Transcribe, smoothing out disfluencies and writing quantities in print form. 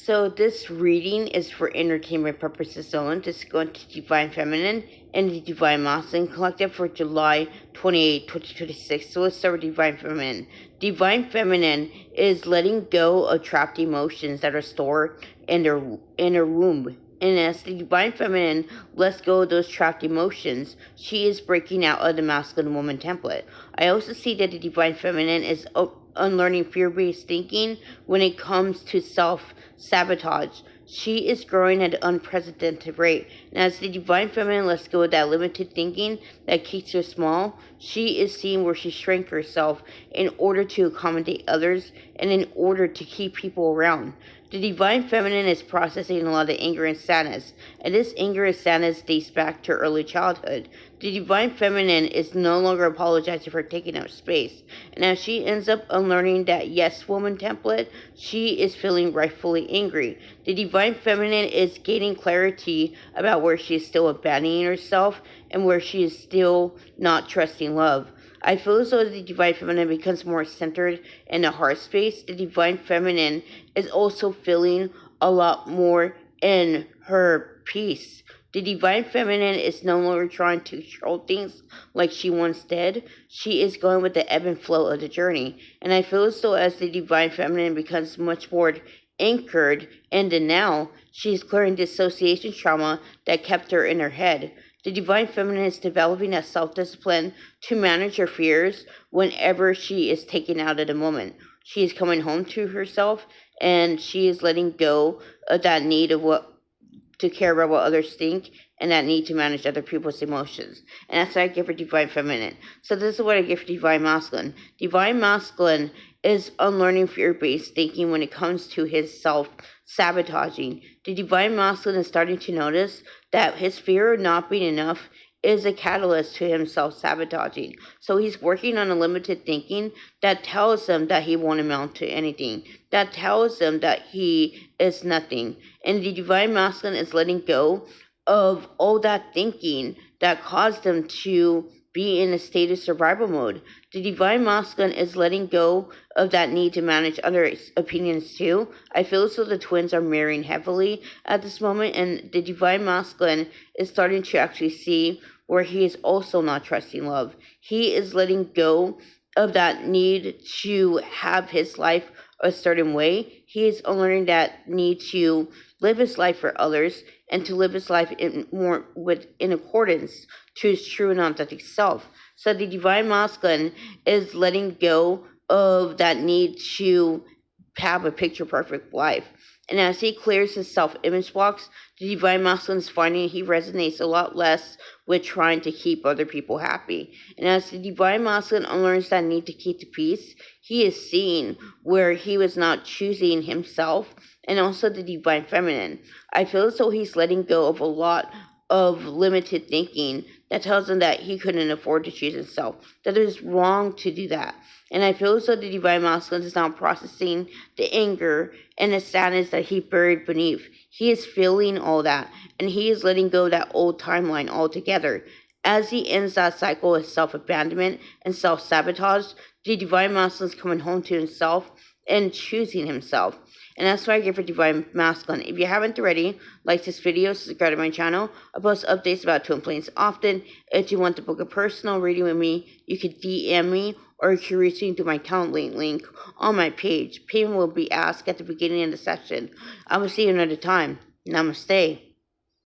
So this reading is for entertainment purposes only. This is going to Divine Feminine and the Divine Masculine Collective for July 28, 2026. So let's start with Divine Feminine. Divine Feminine is letting go of trapped emotions that are stored in their womb. And as the Divine Feminine lets go of those trapped emotions, she is breaking out of the masculine woman template. I also see that the Divine Feminine is unlearning fear-based thinking when it comes to self-sabotage. She is growing at an unprecedented rate, and as the Divine Feminine lets go of that limited thinking that keeps her small, she is seeing where she shrank herself in order to accommodate others and in order to keep people around. The Divine Feminine is processing a lot of anger and sadness, and this anger and sadness dates back to early childhood. The Divine Feminine is no longer apologizing for taking up space, and as she ends up unlearning that yes woman template, she is feeling rightfully angry. The Divine Feminine is gaining clarity about where she is still abandoning herself and where she is still not trusting love. I feel as though the Divine Feminine becomes more centered in the heart space. The Divine Feminine is also feeling a lot more in her peace. The Divine Feminine is no longer trying to control things like she once did. She is going with the ebb and flow of the journey. And I feel as though as the Divine Feminine becomes much more anchored in the now, she's clearing dissociation trauma that kept her in her head. The Divine Feminine is developing a self-discipline to manage her fears whenever she is taken out of the moment. She is coming home to herself, and she is letting go of that need of to care about what others think and that need to manage other people's emotions. And that's what I give for Divine Feminine. So this is what I give for Divine Masculine. Divine Masculine is unlearning fear-based thinking when it comes to his self-sabotaging. The Divine Masculine is starting to notice that his fear of not being enough is a catalyst to him self-sabotaging. So he's working on a limited thinking that tells him that he won't amount to anything, that tells him that he is nothing. And the Divine Masculine is letting go of all that thinking that caused him to be in a state of survival mode. The Divine Masculine is letting go of that need to manage other opinions too. I feel as though the twins are mirroring heavily at this moment, and the Divine Masculine is starting to actually see where he is also not trusting love. He is letting go of that need to have his life a certain way. He is unlearning that need to live his life for others and to live his life in accordance to his true and authentic self. So the Divine Masculine is letting go of that need to have a picture perfect life. And as he clears his self-image blocks, the Divine Masculine is finding he resonates a lot less with trying to keep other people happy. And as the Divine Masculine unlearns that need to keep the peace, he is seeing where he was not choosing himself, and also the Divine Feminine. I feel as though he's letting go of a lot of limited thinking that tells him that he couldn't afford to choose himself, that it is wrong to do that. And I feel as though the Divine Masculine is now processing the anger and the sadness that he buried beneath. He is feeling all that, and he is letting go of that old timeline altogether. As he ends that cycle of self-abandonment and self-sabotage, the Divine Masculine is coming home to himself and choosing himself. And that's what I give for Divine Masculine. If you haven't already, like this video, subscribe to my channel. I post updates about twin flames often. If you want to book a personal reading with me, you can DM me, or you can reach me through my Calendly link on my page. Payment will be asked at the beginning of the session. I will see you another time. Namaste.